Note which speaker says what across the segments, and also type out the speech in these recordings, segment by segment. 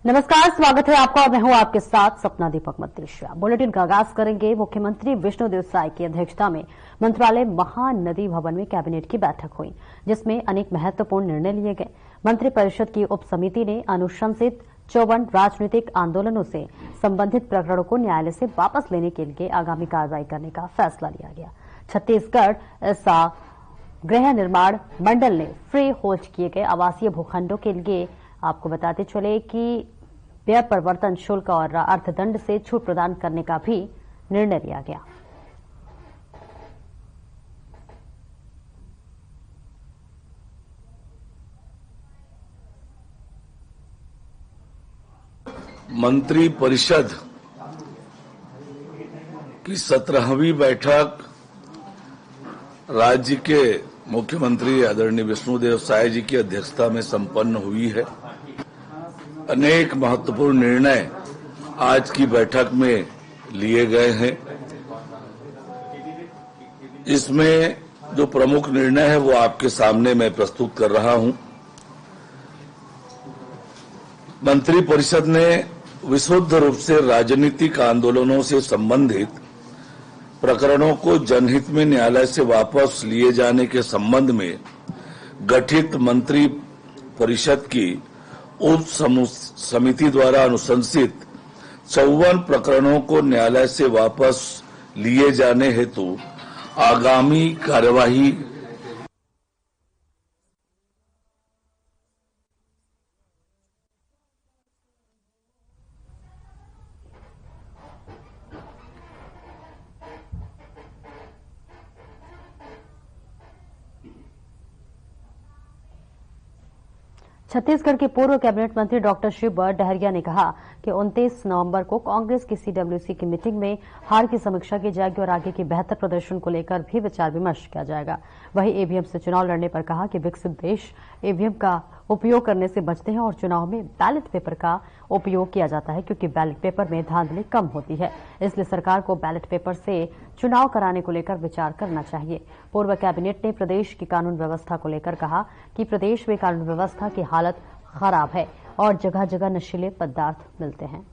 Speaker 1: नमस्कार, स्वागत है आपका। मैं हूं आपके साथ सपना दीपक मद्देशिया। बुलेटिन का आगाज करेंगे। मुख्यमंत्री विष्णुदेव साय की अध्यक्षता में मंत्रालय महानदी भवन में कैबिनेट की बैठक हुई, जिसमें अनेक महत्वपूर्ण निर्णय लिए गए। मंत्रिपरिषद की उप समिति ने अनुशंसित 54 राजनीतिक आंदोलनों से संबंधित प्रकरणों को न्यायालय से वापस लेने के लिए आगामी कार्रवाई करने का फैसला लिया गया। छत्तीसगढ़ गृह निर्माण मंडल ने फ्री होल्ड किए गए आवासीय भूखंडों के लिए आपको बताते चले कि व्यय परिवर्तन शुल्क और अर्थदंड से छूट प्रदान करने का भी निर्णय लिया गया।
Speaker 2: मंत्री परिषद की 17वीं बैठक राज्य के मुख्यमंत्री आदरणीय विष्णुदेव साय जी की अध्यक्षता में संपन्न हुई है। अनेक महत्वपूर्ण निर्णय आज की बैठक में लिए गए हैं। इसमें जो प्रमुख निर्णय है वो आपके सामने मैं प्रस्तुत कर रहा हूं। मंत्रिपरिषद ने विशुद्ध रूप से राजनीतिक आंदोलनों से संबंधित प्रकरणों को जनहित में न्यायालय से वापस लिए जाने के संबंध में गठित मंत्री परिषद की उप समिति द्वारा अनुशंसित 54 प्रकरणों को न्यायालय से वापस लिए जाने हेतु आगामी कार्यवाही
Speaker 1: छत्तीसगढ़ के पूर्व कैबिनेट मंत्री डॉक्टर शिवबर डहरिया ने कहा कि 29 नवंबर को कांग्रेस की सीडब्ल्यूसी की मीटिंग में हार की समीक्षा की जाएगी और आगे के बेहतर प्रदर्शन को लेकर भी विचार विमर्श किया जाएगा। वहीं ईवीएम से चुनाव लड़ने पर कहा कि विकसित देश ईवीएम का उपयोग करने से बचते हैं और चुनाव में बैलेट पेपर का उपयोग किया जाता है, क्योंकि बैलेट पेपर में धांधली कम होती है। इसलिए सरकार को बैलेट पेपर से चुनाव कराने को लेकर विचार करना चाहिए। पूर्व कैबिनेट ने प्रदेश की कानून व्यवस्था को लेकर कहा कि प्रदेश में कानून व्यवस्था की हालत खराब है और जगह जगह नशीले पदार्थ मिलते हैं।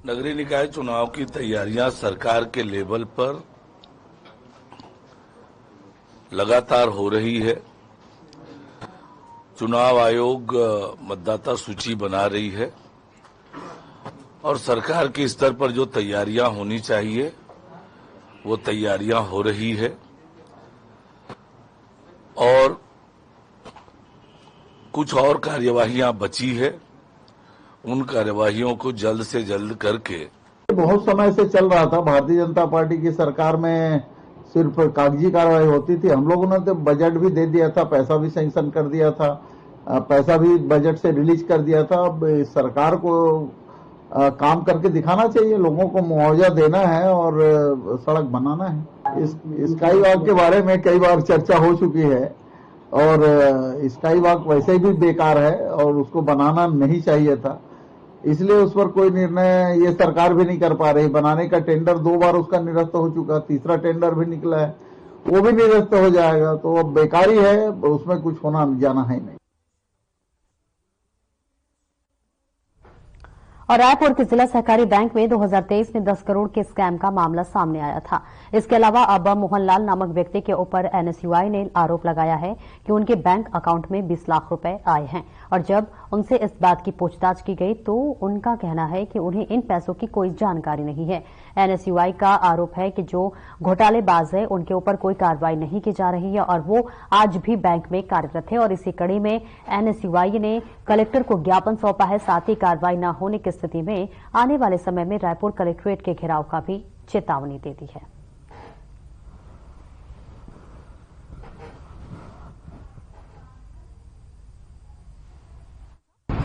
Speaker 2: नगरीय निकाय चुनाव की तैयारियां सरकार के लेवल पर लगातार हो रही है। चुनाव आयोग मतदाता सूची बना रही है और सरकार के स्तर पर जो तैयारियां होनी चाहिए वो तैयारियां हो रही है और कुछ और कार्यवाहियां बची है। उन कार्यवाहियों को जल्द से जल्द करके
Speaker 3: बहुत समय से चल रहा था। भारतीय जनता पार्टी की सरकार में सिर्फ कागजी कार्रवाई होती थी। हम लोगों ने तो बजट भी दे दिया था, पैसा भी सैंक्शन कर दिया था, पैसा भी बजट से रिलीज कर दिया था। अब सरकार को काम करके दिखाना चाहिए, लोगों को मुआवजा देना है और सड़क बनाना है। स्काई वॉक के बारे में कई बार चर्चा हो चुकी है और स्काई वॉक वैसे भी बेकार है और उसको बनाना नहीं चाहिए था, इसलिए उस पर कोई निर्णय ये सरकार भी नहीं कर पा रही। बनाने का टेंडर 2 बार उसका निरस्त हो चुका, तीसरा टेंडर भी निकला है, वो भी निरस्त हो जाएगा। तो अब बेकारी है, उसमें कुछ होना जाना है नहीं।
Speaker 1: और रायपुर के जिला सहकारी बैंक में 2023 में 10 करोड़ के स्कैम का मामला सामने आया था। इसके अलावा अब मोहनलाल नामक व्यक्ति के ऊपर एनएसयूआई ने आरोप लगाया है कि उनके बैंक अकाउंट में 20 लाख रुपए आए हैं और जब उनसे इस बात की पूछताछ की गई तो उनका कहना है कि उन्हें इन पैसों की कोई जानकारी नहीं है। एनएसयूआई का आरोप है कि जो घोटालेबाज है उनके ऊपर कोई कार्रवाई नहीं की जा रही है और वो आज भी बैंक में कार्यरत है और इसी कड़ी में एनएसयूआई ने कलेक्टर को ज्ञापन सौंपा है। साथ ही कार्रवाई न होने की स्थिति में आने वाले समय में रायपुर कलेक्ट्रेट के घेराव का भी चेतावनी दे दी है।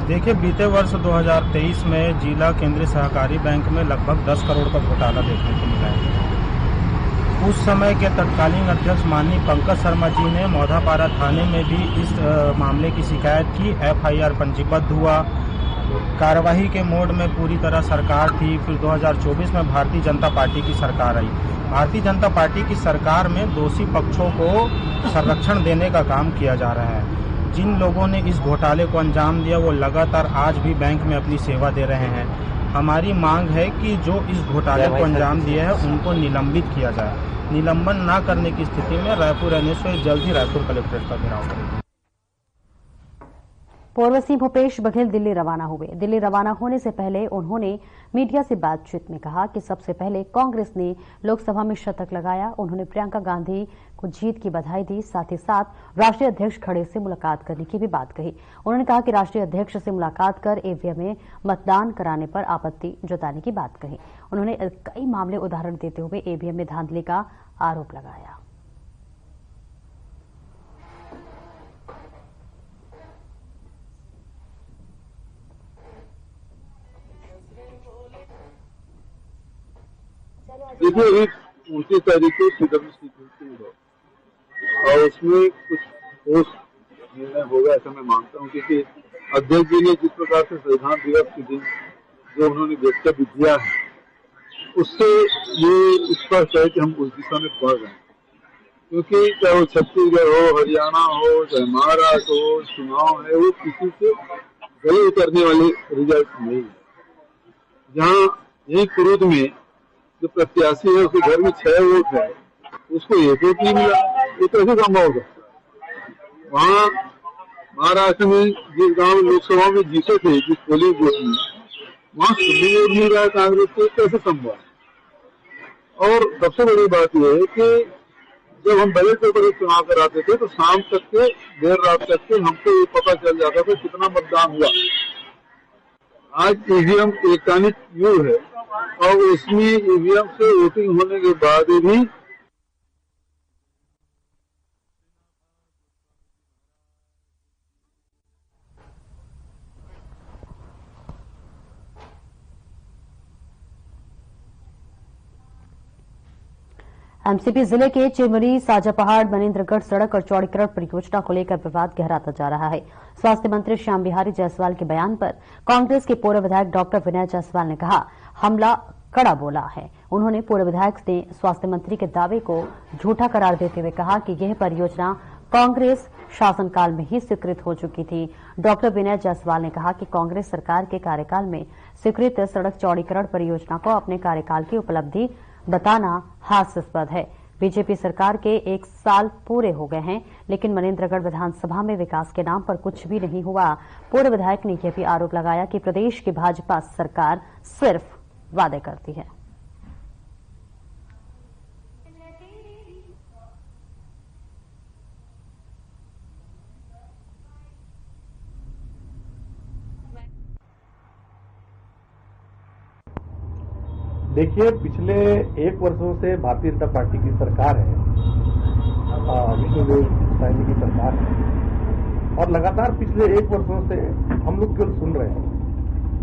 Speaker 4: देखिए, बीते वर्ष 2023 में जिला केंद्रीय सहकारी बैंक में लगभग 10 करोड़ का घोटाला देखने को मिला है। उस समय के तत्कालीन अध्यक्ष माननीय पंकज शर्मा जी ने मौधापारा थाने में भी इस मामले की शिकायत की। एफआईआर पंजीबद्ध हुआ। कार्यवाही के मोड में पूरी तरह सरकार थी। फिर 2024 में भारतीय जनता पार्टी की सरकार आई। भारतीय जनता पार्टी की सरकार में दोषी पक्षों को संरक्षण देने का काम किया जा रहा है। जिन लोगों ने इस घोटाले को अंजाम दिया वो लगातार आज भी बैंक में अपनी सेवा दे रहे हैं। हमारी मांग है कि जो इस घोटाले को अंजाम दिया है उनको निलंबित किया जाए। निलंबन न करने की स्थिति में रायपुर एनएसए जल्द ही रायपुर कलेक्ट्रेट का घेराव करेगी।
Speaker 1: पूर्व सीएम भूपेश बघेल दिल्ली रवाना हुए। दिल्ली रवाना होने से पहले उन्होंने मीडिया से बातचीत में कहा कि सबसे पहले कांग्रेस ने लोकसभा में शतक लगाया। उन्होंने प्रियंका गांधी को जीत की बधाई दी। साथ ही साथ राष्ट्रीय अध्यक्ष खड़गे से मुलाकात करने की भी बात कही। उन्होंने कहा कि राष्ट्रीय अध्यक्ष से मुलाकात कर ईवीएम में मतदान कराने पर आपत्ति जताने की बात कही। उन्होंने कई मामले उदाहरण देते हुए ईवीएम में धांधली का आरोप लगाया।
Speaker 5: देखिए, अभी 29 तारीख को पीडब्ल्यूसी और उसमें कुछ ठोस निर्णय होगा ऐसा मैं मानता हूँ, क्योंकि अध्यक्ष जी ने जिस प्रकार से संविधान दिवस के दिन जो उन्होंने वक्तव्य दिया है उससे ये स्पष्ट है कि हम उस दिशा में बढ़ रहे हैं। क्योंकि चाहे वो छत्तीसगढ़ हो, हरियाणा हो, चाहे महाराष्ट्र हो, चुनाव है, वो किसी से गले उतरने वाले रिजल्ट नहीं है। जहाँ यही कुरूद में जो प्रत्याशी है उसके घर में 6 वोट है, उसको 1 वोट नहीं मिला, ये कैसे संभव हो सकता है? वहाँ महाराष्ट्र में जिस गांव लोकसभा में जीते थे, जिस पोलिंग बूथ में, वहाँ 0 वोट मिल रहा है कांग्रेस को, कैसे संभव है? और सबसे बड़ी बात यह है कि जब हम बैलेट पेपर चुनाव कराते थे तो शाम तक के, देर रात तक के हमको ये पता चल जाता था कितना मतदान हुआ। आज ईवीएम इलेक्ट्रॉनिक युग है और इसमें ईवीएम से वोटिंग होने के बाद भी
Speaker 1: एमसीपी जिले के चिरमरी साजापहाड़ मनेन्द्रगढ़ सड़क और चौड़ीकरण परियोजना को लेकर विवाद गहराता जा रहा है। स्वास्थ्य मंत्री श्याम बिहारी जायसवाल के बयान पर कांग्रेस के पूर्व विधायक डॉक्टर विनय जायसवाल ने कहा, हमला कड़ा बोला है। उन्होंने पूर्व विधायक ने स्वास्थ्य मंत्री के दावे को झूठा करार देते हुए कहा कि यह परियोजना कांग्रेस शासनकाल में ही स्वीकृत हो चुकी थी। डॉक्टर विनय जायसवाल ने कहा कि कांग्रेस सरकार के कार्यकाल में स्वीकृत सड़क चौड़ीकरण परियोजना को अपने कार्यकाल की उपलब्धि बताना हास्यास्पद है। बीजेपी सरकार के 1 साल पूरे हो गए हैं, लेकिन मनेन्द्रगढ़ विधानसभा में विकास के नाम पर कुछ भी नहीं हुआ। पूर्व विधायक ने यह भी आरोप लगाया कि प्रदेश की भाजपा सरकार सिर्फ वादे करती है।
Speaker 6: देखिए, पिछले 1 वर्षों से भारतीय जनता पार्टी की सरकार है, विष्णुदेव साय की सरकार है, और लगातार पिछले 1 वर्षों से हम लोग केवल सुन रहे हैं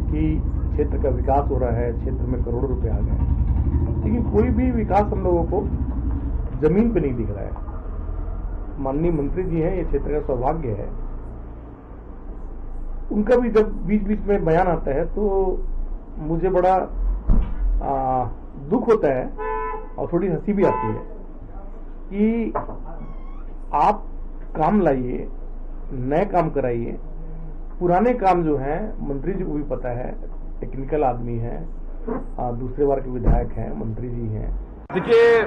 Speaker 6: कि क्षेत्र का विकास हो रहा है, क्षेत्र में करोड़ों रुपए आ गए, लेकिन कोई भी विकास हम लोगों को जमीन पे नहीं दिख रहा है। माननीय मंत्री जी हैं, ये क्षेत्र का सौभाग्य है। उनका भी जब बीच बीच में बयान आता है तो मुझे बड़ा दुख होता है और थोड़ी हंसी भी आती है कि आप काम लाइए, नए काम कराइए, पुराने काम जो हैं मंत्री जी को भी पता है, टेक्निकल आदमी है, दूसरे बार के विधायक हैं, मंत्री जी हैं।
Speaker 7: देखिए,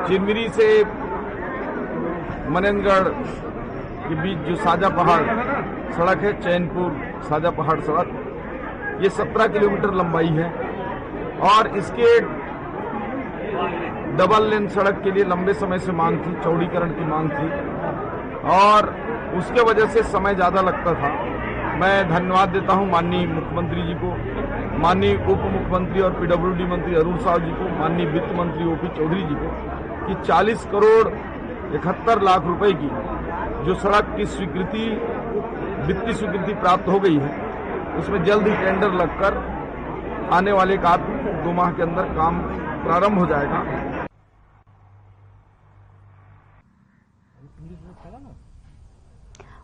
Speaker 7: चिरमिरी से मनेन्द्रगढ़ के बीच जो साजापहाड़ सड़क है, चैनपुर साजापहाड़ सड़क, ये 17 किलोमीटर लंबाई है और इसके डबल लेन सड़क के लिए लंबे समय से मांग थी, चौड़ीकरण की मांग थी और उसके वजह से समय ज्यादा लगता था। मैं धन्यवाद देता हूं माननीय मुख्यमंत्री जी को, माननीय उप मुख्यमंत्री और पीडब्ल्यूडी मंत्री अरुण साव जी को, माननीय वित्त मंत्री ओपी चौधरी जी को कि 40 करोड़ 71 लाख रुपए की जो सड़क की स्वीकृति, वित्तीय स्वीकृति प्राप्त हो गई है, उसमें जल्द ही टेंडर लगकर आने वाले 2 माह के अंदर काम प्रारंभ हो जाएगा।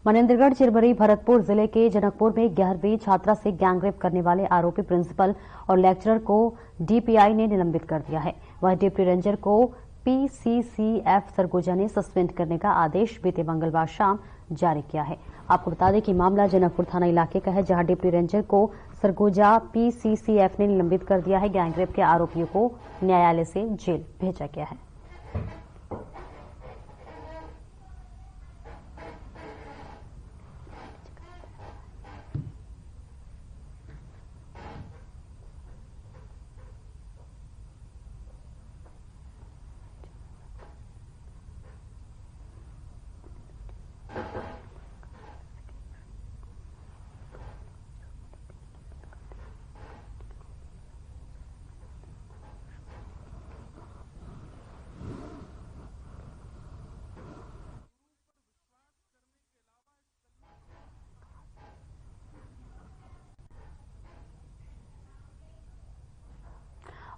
Speaker 1: मनेंद्रगढ़, चिरबरी, भरतपुर जिले के जनकपुर में 11वीं छात्रा से गैंगरेप करने वाले आरोपी प्रिंसिपल और लेक्चरर को डीपीआई ने निलंबित कर दिया है। वह डिप्टी रेंजर को पीसीसीएफ सरगोजा ने सस्पेंड करने का आदेश बीते मंगलवार शाम जारी किया है। आपको बता दें कि मामला जनकपुर थाना इलाके का है, जहां डिप्टी रेंजर को सरगोजा पीसीसीएफ ने निलंबित कर दिया है। गैंगरेप के आरोपियों को न्यायालय से जेल भेजा गया है।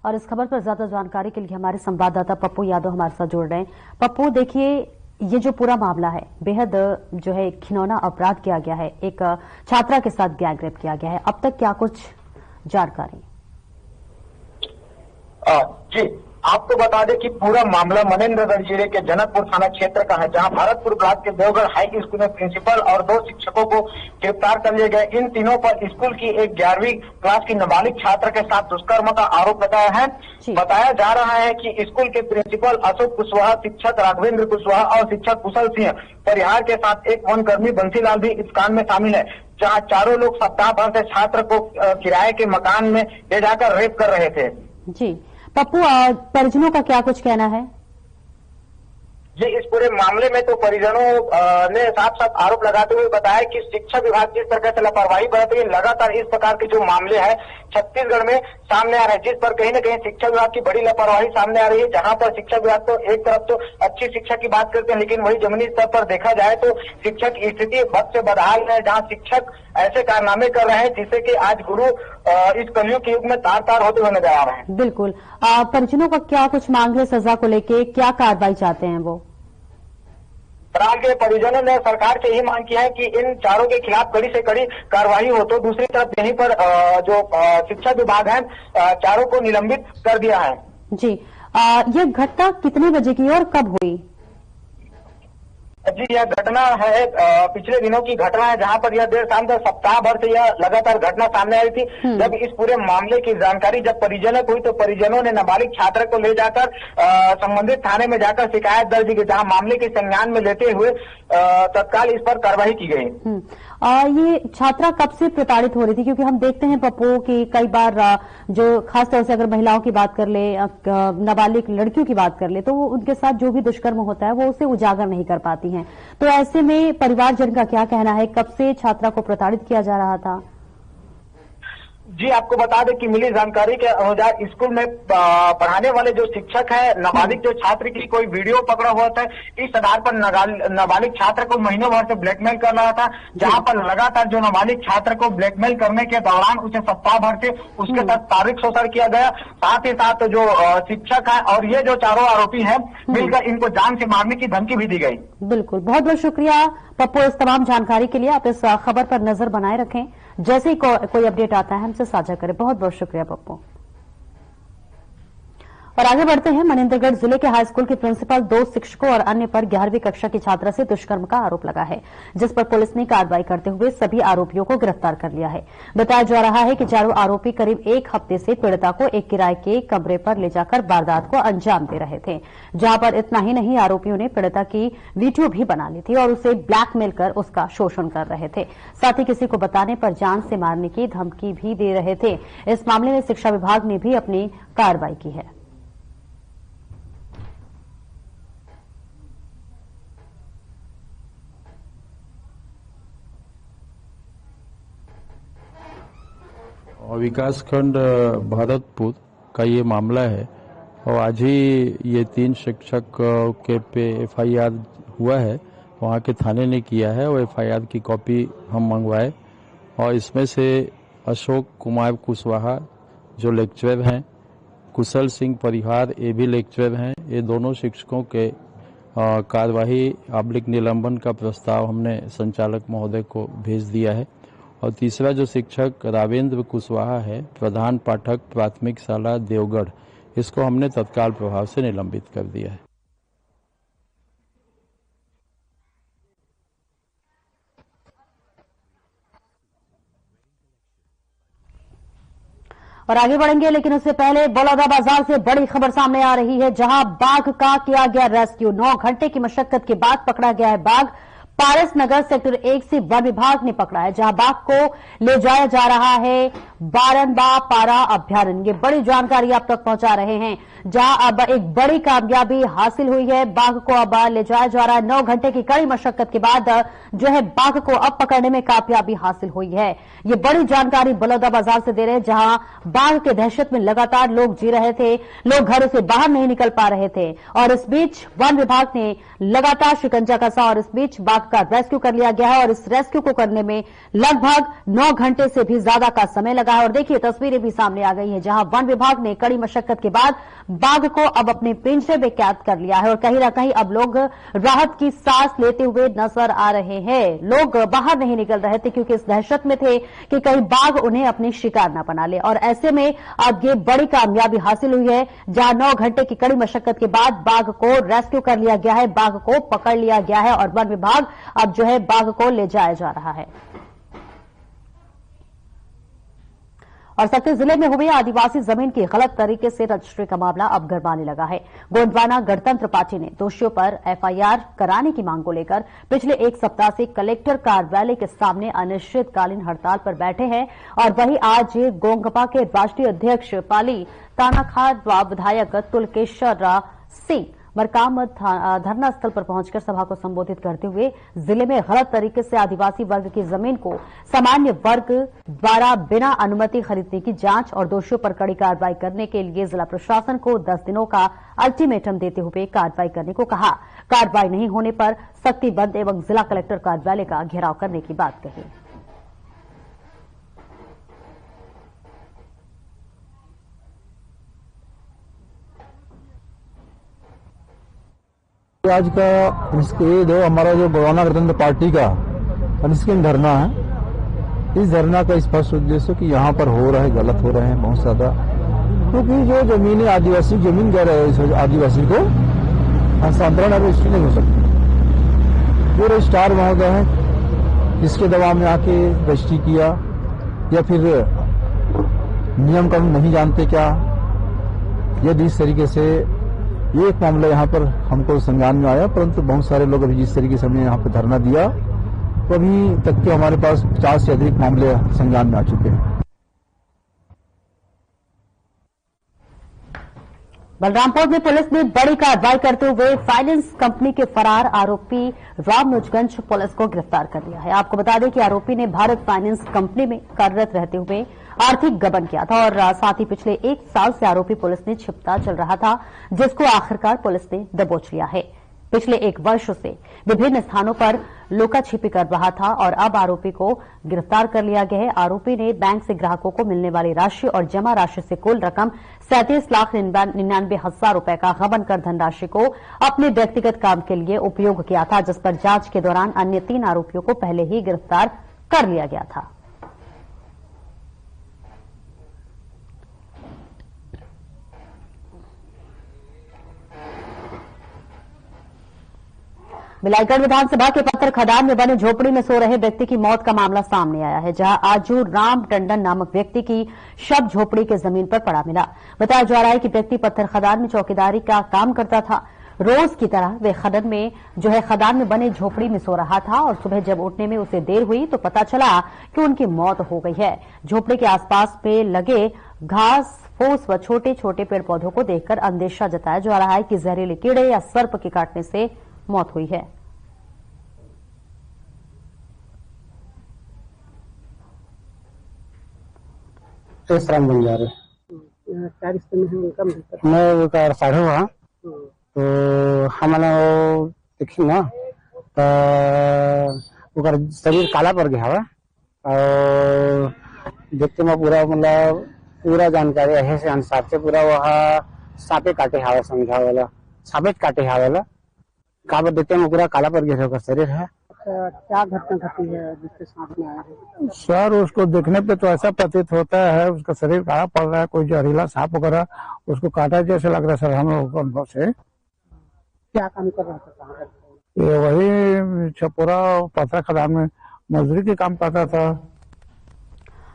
Speaker 1: और इस खबर पर ज्यादा जानकारी के लिए हमारे संवाददाता पप्पू यादव हमारे साथ जुड़ रहे हैं। पप्पू, देखिए, ये जो पूरा मामला है बेहद जो है घिनौना अपराध किया गया है, एक छात्रा के साथ गैंगरेप किया गया है। अब तक क्या कुछ जानकारी?
Speaker 8: जी, आपको बता दें कि पूरा मामला मनेंद्रगढ़ जिले के जनकपुर थाना क्षेत्र का है, जहां भरतपुर ब्लॉक के देवगढ़ हाई स्कूल में प्रिंसिपल और 2 शिक्षकों को गिरफ्तार कर लिए गए। इन तीनों पर स्कूल की एक 11वीं क्लास की नाबालिग छात्र के साथ दुष्कर्म का आरोप लगाया है। बताया जा रहा है कि स्कूल के प्रिंसिपल अशोक कुशवाहा, शिक्षक राघवेंद्र कुशवाहा और शिक्षक कुशल सिंह परिहार के साथ एक वनकर्मी बंसीलाल भी इस कांड में शामिल है, जहाँ चारों लोग सप्ताह भर से छात्र को किराए के मकान में ले जाकर रेप कर रहे थे।
Speaker 1: जी पप्पू, परिजनों का क्या कुछ कहना है?
Speaker 8: जी, इस पूरे मामले में तो परिजनों ने साफ साफ आरोप लगाते हुए बताया कि शिक्षा विभाग जिस तरह से लापरवाही बरत रही है, लगातार इस प्रकार के जो मामले हैं छत्तीसगढ़ में सामने आ रहे हैं, जिस पर कहीं न कहीं शिक्षा विभाग की बड़ी लापरवाही सामने आ रही है। जहां पर शिक्षा विभाग तो एक तरफ तो अच्छी शिक्षा की बात करते हैं, लेकिन वही जमीनी स्तर पर देखा जाए तो शिक्षक की स्थिति बद से बदहाल है, जहाँ शिक्षक ऐसे कारनामे कर रहे हैं जिससे कि आज गुरु इस कलयुग के युग में तार तार होते हुए नजर आ रहे हैं।
Speaker 1: बिल्कुल, परिजनों का क्या कुछ मांग है? सजा को लेके क्या कार्रवाई चाहते हैं वो?
Speaker 8: फरार के परिजनों ने सरकार से यही मांग किया है कि इन चारों के खिलाफ कड़ी से कड़ी कार्रवाई हो। तो दूसरी तरफ यहीं पर जो शिक्षा विभाग है चारों को निलंबित कर दिया है।
Speaker 1: जी, ये घटना कितने बजे की और कब हुई?
Speaker 8: जी, यह घटना है पिछले दिनों की घटना है, जहां पर यह देर शाम तक सप्ताह भर से यह लगातार घटना सामने आई थी। जब इस पूरे मामले की जानकारी जब परिजनों को हुई तो परिजनों ने नाबालिग छात्र को ले जाकर संबंधित थाने में जाकर शिकायत दर्ज की, जहां मामले के संज्ञान में लेते हुए तत्काल इस पर कार्रवाई की गई।
Speaker 1: ये छात्रा कब से प्रताड़ित हो रही थी? क्योंकि हम देखते हैं पप्पू कि कई बार जो खासतौर से अगर महिलाओं की बात कर ले, नाबालिग लड़कियों की बात कर ले, तो वो उनके साथ जो भी दुष्कर्म होता है वो उसे उजागर नहीं कर पाती हैं। तो ऐसे में परिवारजन का क्या कहना है? कब से छात्रा को प्रताड़ित किया जा रहा था?
Speaker 8: जी, आपको बता दें कि मिली जानकारी के अनुसार स्कूल में पढ़ाने वाले जो शिक्षक है, नाबालिग जो छात्र की कोई वीडियो पकड़ा हुआ था, इस आधार पर नाबालिग छात्र को महीनों भर से ब्लैकमेल कर रहा था, जहां पर लगातार जो नाबालिग छात्र को ब्लैकमेल करने के दौरान उसे सप्ताह भर से उसके साथ शारीरिक शोषण किया गया। साथ ही साथ जो शिक्षक है और ये जो चारों आरोपी है मिलकर इनको जान से मारने की धमकी भी दी गई।
Speaker 1: बिल्कुल, बहुत बहुत शुक्रिया पप्पू इस तमाम जानकारी के लिए। आप इस खबर पर नजर बनाए रखें, जैसे ही कोई अपडेट आता है हमसे साझा करें। बहुत बहुत शुक्रिया पप्पू। और आगे बढ़ते हैं। मनेंद्रगढ़ जिले के हाई स्कूल के प्रिंसिपल, 2 शिक्षकों और अन्य पर 11वीं कक्षा की छात्रा से दुष्कर्म का आरोप लगा है, जिस पर पुलिस ने कार्रवाई करते हुए सभी आरोपियों को गिरफ्तार कर लिया है। बताया जा रहा है कि चारों आरोपी करीब 1 हफ्ते से पीड़िता को एक किराए के कमरे पर ले जाकर वारदात को अंजाम दे रहे थे, जहां पर इतना ही नहीं, आरोपियों ने पीड़िता की वीडियो भी बना ली थी और उसे ब्लैकमेल कर उसका शोषण कर रहे थे। साथ ही किसी को बताने पर जान से मारने की धमकी भी दे रहे थे। इस मामले में शिक्षा विभाग ने भी अपनी कार्रवाई की है।
Speaker 9: विकासखंड भरतपुर का ये मामला है और आज ही ये 3 शिक्षक के पे एफआईआर हुआ है, वहाँ के थाने ने किया है और एफआईआर की कॉपी हम मंगवाए। और इसमें से अशोक कुमार कुशवाहा जो लेक्चरर हैं, कुशल सिंह परिहार ये भी लेक्चरर हैं, ये दोनों शिक्षकों के कार्यवाही आबलिक निलंबन का प्रस्ताव हमने संचालक महोदय को भेज दिया है। और तीसरा जो शिक्षक रावेंद्र कुशवाहा है, प्रधान पाठक प्राथमिक शाला देवगढ़, इसको हमने तत्काल प्रभाव से निलंबित कर दिया है।
Speaker 1: और आगे बढ़ेंगे, लेकिन उससे पहले बलौदाबाजार से बड़ी खबर सामने आ रही है, जहां बाघ का किया गया रेस्क्यू। 9 घंटे की मशक्कत के बाद पकड़ा गया है बाघ। पारस नगर सेक्टर 1 से वन विभाग ने पकड़ा है, जहां बाघ को ले जाया जा रहा है बारनबा पारा अभ्यारण्य। ये बड़ी जानकारी आप तक पहुंचा रहे हैं, जहां अब एक बड़ी कामयाबी हासिल हुई है। बाघ को अब ले जाया जा रहा है। 9 घंटे की कड़ी मशक्कत के बाद जो है बाघ को अब पकड़ने में कामयाबी हासिल हुई है। ये बड़ी जानकारी बलौदाबाजार से दे रहे हैं, जहां बाघ के दहशत में लगातार लोग जी रहे थे, लोग घरों से बाहर नहीं निकल पा रहे थे। और इस बीच वन विभाग ने लगातार शिकंजा कसा और इस बीच बाघ का रेस्क्यू कर लिया गया है। और इस रेस्क्यू को करने में लगभग 9 घंटे से भी ज्यादा का समय लगा है। और देखिए, तस्वीरें भी सामने आ गई है, जहां वन विभाग ने कड़ी मशक्कत के बाद बाघ को अब अपने पिंजरे में कैद कर लिया है। और कहीं ना कहीं अब लोग राहत की सांस लेते हुए नजर आ रहे हैं। लोग बाहर नहीं निकल रहे थे, क्योंकि इस दहशत में थे कि कहीं बाघ उन्हें अपनी शिकार न बना ले। और ऐसे में अब ये बड़ी कामयाबी हासिल हुई है, जहां 9 घंटे की कड़ी मशक्कत के बाद बाघ को रेस्क्यू कर लिया गया है, बाघ को पकड़ लिया गया है। और वन विभाग अब जो है बाघ को ले जाया जा रहा है। और सक्ती जिले में हुई आदिवासी जमीन की गलत तरीके से रजिस्ट्री का मामला अब गरमाने लगा है। गोंडवाना गणतंत्र पार्टी ने दोषियों पर एफआईआर कराने की मांग को लेकर पिछले 1 सप्ताह से कलेक्टर कार्यालय के सामने अनिश्चितकालीन हड़ताल पर बैठे हैं। और वहीं आज गोंगपा के राष्ट्रीय अध्यक्ष पाली तानाखार व विधायक तुलकेश्वर सिंह मरकाम धरना स्थल पर पहुंचकर सभा को संबोधित करते हुए जिले में गलत तरीके से आदिवासी वर्ग की जमीन को सामान्य वर्ग द्वारा बिना अनुमति खरीदने की जांच और दोषियों पर कड़ी कार्रवाई करने के लिए जिला प्रशासन को 10 दिनों का अल्टीमेटम देते हुए कार्रवाई करने को कहा। कार्रवाई नहीं होने पर सख्ती बंद एवं जिला कलेक्टर कार्यालय का घेराव करने की बात कही।
Speaker 10: आज का ये जो हमारा जो गोंडवाना गणतंत्र पार्टी का अनिश्चित धरना है, इस धरना का स्पष्ट उद्देश्य कि यहाँ पर हो रहा है, गलत हो रहे हैं बहुत ज्यादा। क्योंकि जो जमीन आदिवासी जमीन कह रहे हैं आदिवासी को हस्तांतरण अब इसकी नहीं हो सकती। जो रजिस्ट्रार महोदय है, जिसके दबाव में आके रजिस्ट्री किया या फिर नियम कानून नहीं जानते क्या, यदि इस तरीके से ये एक मामला यहाँ पर हमको संज्ञान में आया, परंतु बहुत सारे लोग अभी जिस तरीके से हमने यहाँ पर धरना दिया, तो अभी तक के हमारे पास 50 से अधिक मामले संज्ञान में आ चुके हैं।
Speaker 1: बलरामपुर में पुलिस ने बड़ी कार्रवाई करते हुए फाइनेंस कंपनी के फरार आरोपी रामनुजगंज पुलिस को गिरफ्तार कर लिया है। आपको बता दें कि आरोपी ने भारत फाइनेंस कंपनी में कार्यरत रहते हुए आर्थिक गबन किया था और साथ ही पिछले 1 साल से आरोपी पुलिस ने छिपता चल रहा था, जिसको आखिरकार पुलिस ने दबोच लिया है। पिछले 1 वर्ष से विभिन्न स्थानों पर लुका छिपी कर रहा था और अब आरोपी को गिरफ्तार कर लिया गया है। आरोपी ने बैंक से ग्राहकों को मिलने वाली राशि और जमा राशि से कुल रकम 37,99,000 रुपए का गबन कर धनराशि को अपने व्यक्तिगत काम के लिए उपयोग किया था, जिस पर जांच के दौरान अन्य 3 आरोपियों को पहले ही गिरफ्तार कर लिया गया था। बिलाईगढ़ विधानसभा के पत्थर खदान में बने झोपड़ी में सो रहे व्यक्ति की मौत का मामला सामने आया है, जहां आजू राम टंडन नामक व्यक्ति की शव झोपड़ी के जमीन पर पड़ा मिला। बताया जा रहा है कि व्यक्ति पत्थर खदान में चौकीदारी का काम करता था। रोज की तरह वे खदान में बने झोपड़ी में सो रहा था और सुबह जब उठने में उसे देर हुई तो पता चला कि उनकी मौत हो गई है। झोपड़ी के आसपास पे लगे घास फूस व छोटे छोटे पेड़ पौधों को देखकर अंदेशा जताया जा रहा है कि जहरीले कीड़े या सर्प के काटने से मौत हुई है।
Speaker 11: राम बंजारे मैं वो का साढ़े हुआ तो हमने वो देखी ना तो शरीर काला पड़ गया है और देखते में पूरा मतलब पूरा जानकारी है से अनुसार से पूरा वह सांपे काटे हावे समझा वाला सांपे काटे हावेला काबर देखते में पूरा काला पर गया शरीर है।
Speaker 12: क्या घटना घटी है जिसके सामने आया है?
Speaker 10: सर उसको देखने पे तो ऐसा प्रतीत होता है उसका शरीर काला पड़ रहा है, कोई जहरीला सांप वगैरह उसको काटा जैसे लग रहा है सर हम लोग को अनुभव से।
Speaker 12: क्या काम कर रहा था? कहाँ करता?
Speaker 10: ये वही छपुरा पथरा खदान में मजदूरी के काम करता था।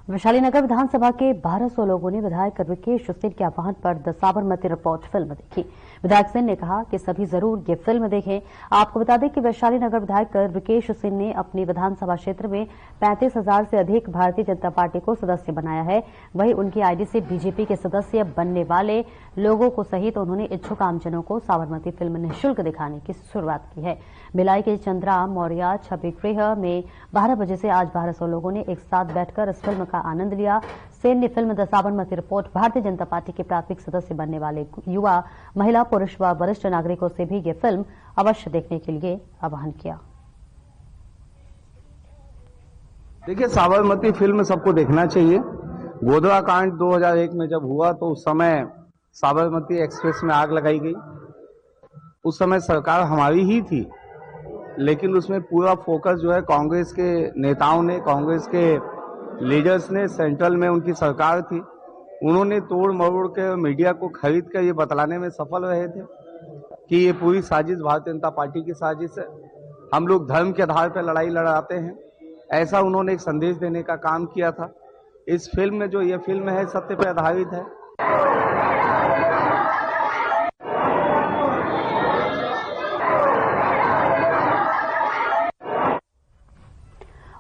Speaker 1: वैशाली नगर विधानसभा के 1200 लोगों ने विधायक विकेश सिंह के आह्वान पर द साबरमती रिपोर्ट फिल्म देखी। विधायक सिंह ने कहा कि सभी जरूर ये फिल्म देखें। आपको बता दें कि वैशाली नगर विधायक विकेश सिंह ने अपने विधानसभा क्षेत्र में 35,000 से अधिक भारतीय जनता पार्टी को सदस्य बनाया है। वहीं उनकी आईडी से बीजेपी के सदस्य बनने वाले लोगों को सहित उन्होंने इच्छुक आमजनों को साबरमती फिल्म निःशुल्क दिखाने की शुरुआत की है। भिलाई के चंद्रा मौर्या छवि गृह में 12 बजे से आज 1200 लोगों ने एक साथ बैठकर इस फिल्म का आनंद लिया। सेन ने film the Sabarmati report Bharatiya Janata party के प्राथमिक सदस्य बनने वाले युवा, महिला, पुरुष व वरिष्ठ नागरिकों से भी ये फिल्म अवश्य देखने के लिए आह्वान किया।
Speaker 13: देखिए, साबरमती फिल्म सबको देखना चाहिए। गोधरा कांड 2001 में जब हुआ तो उस समय साबरमती एक्सप्रेस में आग लगाई गई। उस समय सरकार हमारी ही थी, लेकिन उसमें पूरा फोकस जो है कांग्रेस के नेताओं ने, कांग्रेस के लीडर्स ने, सेंट्रल में उनकी सरकार थी, उन्होंने तोड़ मरोड़ के मीडिया को खरीद कर ये बतलाने में सफल रहे थे कि ये पूरी साजिश भारतीय जनता पार्टी की साजिश है, हम लोग धर्म के आधार पर लड़ाई लड़ाते हैं। ऐसा उन्होंने एक संदेश देने का काम किया था। इस फिल्म में जो ये फिल्म है सत्य पर आधारित है।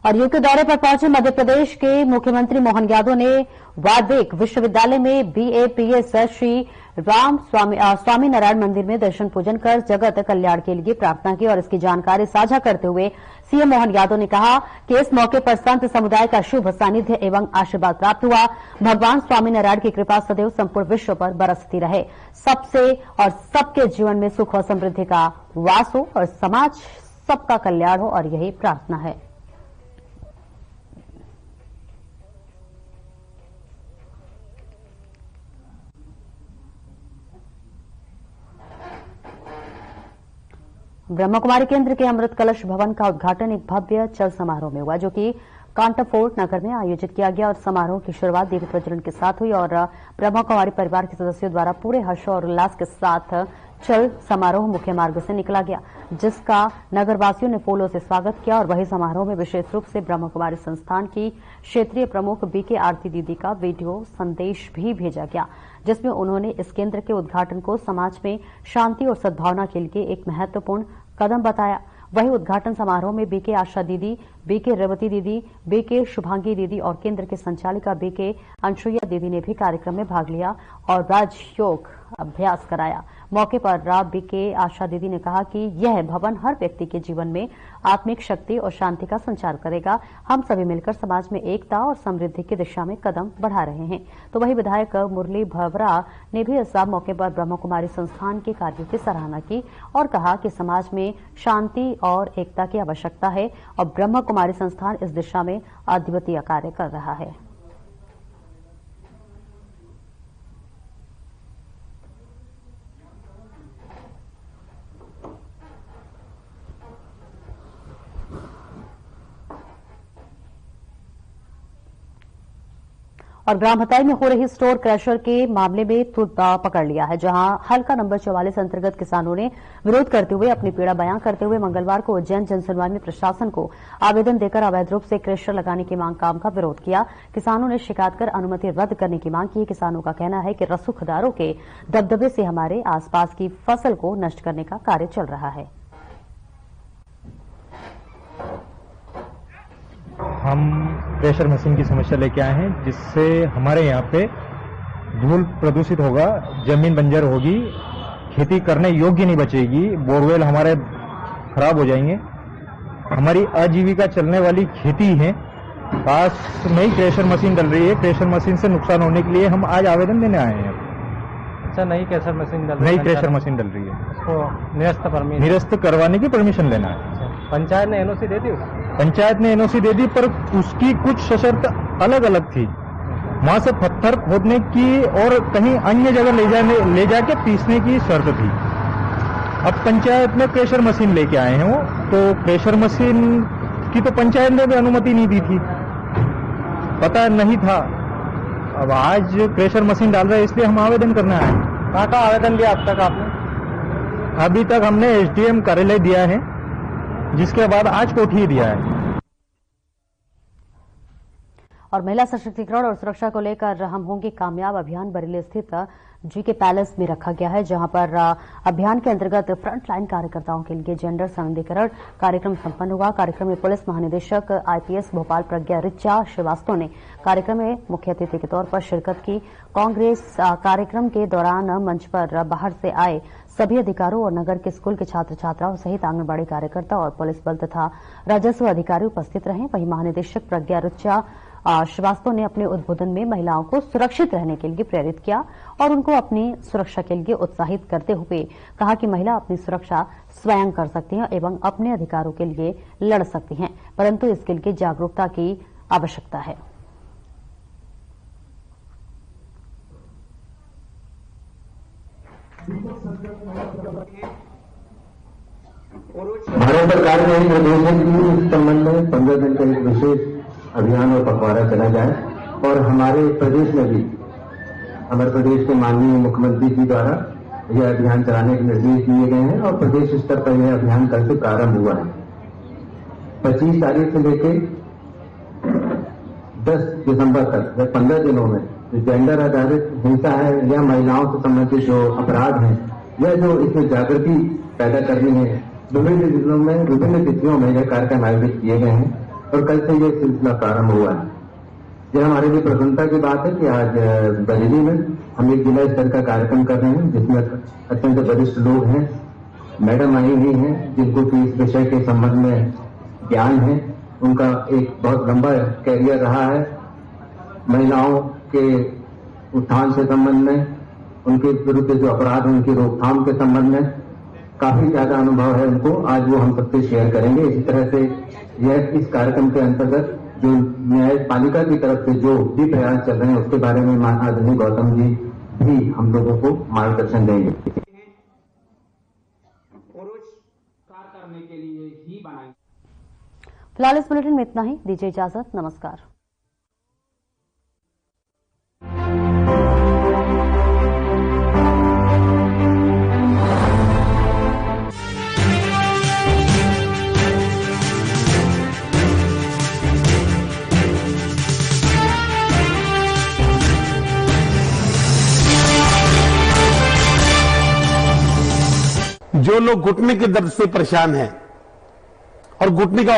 Speaker 1: और यूपी दौरे पर पहुंचे मध्य प्रदेश के मुख्यमंत्री मोहन यादव ने वार्विक विश्वविद्यालय में BAPS श्री राम स्वामी नारायण मंदिर में दर्शन पूजन कर जगत कल्याण के लिए प्रार्थना की और इसकी जानकारी साझा करते हुए सीएम मोहन यादव ने कहा कि इस मौके पर संत समुदाय का शुभ सानिध्य एवं आशीर्वाद प्राप्त हुआ। भगवान स्वामी नारायण की कृपा सदैव संपूर्ण विश्व पर बरसती रहे, सबसे और सबके जीवन में सुख और समृद्धि का वास हो और समाज सबका कल्याण हो, और यही प्रार्थना है। ब्रह्म कुमारी केंद्र के अमृत कलश भवन का उद्घाटन एक भव्य चल समारोह में हुआ, जो कि कांटाफोर्ट नगर में आयोजित किया गया और समारोह की शुरुआत दीप प्रज्वलन के साथ हुई और ब्रह्म कुमारी परिवार के सदस्यों द्वारा पूरे हर्ष और उल्लास के साथ चल समारोह मुख्य मार्ग से निकला गया, जिसका नगरवासियों ने फूलों से स्वागत किया। और वही समारोह में विशेष रूप से ब्रह्म कुमारी संस्थान की क्षेत्रीय प्रमुख BK आरती दीदी का वीडियो संदेश भी भेजा गया, जिसमें उन्होंने इस केंद्र के उद्घाटन को समाज में शांति और सद्भावना के लिए एक महत्वपूर्ण कदम बताया। वहीं उद्घाटन समारोह में BK आशा दीदी, BK रेवती दीदी, BK शुभांगी दीदी और केंद्र के संचालिका BK अंशुया दीदी ने भी कार्यक्रम में भाग लिया और राजयोग अभ्यास कराया। मौके पर BK आशा दीदी ने कहा कि यह भवन हर व्यक्ति के जीवन में आत्मिक शक्ति और शांति का संचार करेगा। हम सभी मिलकर समाज में एकता और समृद्धि की दिशा में कदम बढ़ा रहे हैं। तो वही विधायक मुरली भवरा ने भी इस मौके पर ब्रह्म कुमारी संस्थान के कार्यों की सराहना की और कहा कि समाज में शांति और एकता की आवश्यकता है और ब्रह्म कुमारी संस्थान इस दिशा में अद्वितीय कार्य कर रहा है। और ग्राम हताई में हो रही स्टोर क्रैशर के मामले में पकड़ लिया है, जहां हल्का नंबर 44 अंतर्गत किसानों ने विरोध करते हुए अपनी पीड़ा बयां करते हुए मंगलवार को उज्जैन जनसुनवाई में प्रशासन को आवेदन देकर अवैध रूप से क्रैशर लगाने की मांग काम का विरोध किया। किसानों ने शिकायत कर अनुमति रद्द करने की मांग की। किसानों का कहना है कि रसूखदारों के दबदबे से हमारे आसपास की फसल को नष्ट करने का कार्य चल रहा है।
Speaker 14: हम प्रेशर मशीन की समस्या लेके आए हैं, जिससे हमारे यहाँ पे धूल प्रदूषित होगा, जमीन बंजर होगी, खेती करने योग्य नहीं बचेगी, बोरवेल हमारे खराब हो जाएंगे। हमारी आजीविका चलने वाली खेती है, पास में ही क्रेशर मशीन डल रही है। क्रेशर मशीन से नुकसान होने के लिए हम आज आवेदन देने आए हैं।
Speaker 15: अच्छा, नई क्रेशर मशीन डल रही है?
Speaker 14: नई क्रेशर मशीन डल रही है,
Speaker 15: उसको निरस्त
Speaker 14: करवाने की परमिशन लेना है।
Speaker 15: पंचायत ने NOC दे दी?
Speaker 14: पंचायत ने NOC दे दी, पर उसकी कुछ शर्त अलग अलग थी। वहां से पत्थर खोदने की और कहीं अन्य जगह ले जाके पीसने की शर्त थी। अब पंचायत में प्रेशर मशीन लेके आए हैं वो, तो प्रेशर मशीन की तो पंचायत ने भी अनुमति नहीं दी थी, पता नहीं था। अब आज प्रेशर मशीन डाल रहे हैं, इसलिए हम आवेदन करने आए।
Speaker 15: कहाँ आवेदन दिया अब तक आपने?
Speaker 14: अभी तक हमने एसडीएम कार्यालय दिया है, जिसके बाद आज कोठी दिया है।
Speaker 1: और महिला सशक्तिकरण और सुरक्षा को लेकर हम होंगे कामयाब अभियान बरेली स्थित जीके पैलेस में रखा गया है, जहां पर अभियान के अंतर्गत फ्रंटलाइन कार्यकर्ताओं के लिए जेंडर संबंधीकरण कार्यक्रम संपन्न हुआ। कार्यक्रम में पुलिस महानिदेशक आईपीएस भोपाल प्रज्ञा ऋचा श्रीवास्तव ने कार्यक्रम में मुख्य अतिथि के तौर पर शिरकत की। कांग्रेस कार्यक्रम के दौरान मंच पर बाहर से आए सभी अधिकारियों और नगर के स्कूल के छात्र छात्राओं सहित आंगनबाड़ी कार्यकर्ता और पुलिस बल तथा राजस्व अधिकारी उपस्थित रहे। वहीं महानिदेशक प्रज्ञा ऋचा श्रीवास्तव ने अपने उद्बोधन में महिलाओं को सुरक्षित रहने के लिए प्रेरित किया और उनको अपनी सुरक्षा के लिए उत्साहित करते हुए कहा कि महिला अपनी सुरक्षा स्वयं कर सकती हैं एवं अपने अधिकारों के लिए लड़ सकती हैं, परंतु इसके लिए जागरूकता की आवश्यकता है।
Speaker 16: भारत सरकार ने निर्देश है कि इस संबंध में 15 दिन का एक विशेष अभियान और पखवाड़ा चला जाए और हमारे प्रदेश में भी हमारे प्रदेश के माननीय मुख्यमंत्री जी द्वारा यह अभियान चलाने के निर्देश दिए गए हैं और प्रदेश स्तर पर यह अभियान कल से प्रारंभ हुआ है। 25 तारीख से लेकर 10 दिसंबर तक या 15 दिनों में जो जेंडर आधारित हिंसा है या महिलाओं से संबंधित जो अपराध हैं या जो इसमें जागृति पैदा करनी है, विभिन्न जिलों में विभिन्न तिथियों में यह कार्यक्रम आयोजित किए गए हैं और कल से यह सिलसिला प्रारंभ हुआ है। यह हमारे लिए प्रसन्नता की बात है कि आज बरेली में हम एक जिला स्तर का कार्यक्रम कर रहे हैं, जिसमें अत्यंत वरिष्ठ लोग हैं, मैडम आई हुई हैं जिनको कि इस विषय के संबंध में ज्ञान है। उनका एक बहुत लंबा कैरियर रहा है महिलाओं के उत्थान से संबंध में, उनके विरुद्ध जो अपराध है उनकी रोकथाम के संबंध में काफी ज्यादा अनुभव है उनको। आज वो हम सबसे शेयर करेंगे। इसी तरह से यह इस कार्यक्रम के अंतर्गत जो न्यायपालिका की तरफ से जो भी प्रयास चल रहे हैं उसके बारे में आदरणीय गौतम जी भी हम लोगों को मार्गदर्शन देंगे।
Speaker 1: फिलहाल इस बुलेटिन में इतना ही। दीजिए इजाजत। नमस्कार।
Speaker 17: जो लोग घुटने के दर्द से परेशान हैं और घुटने का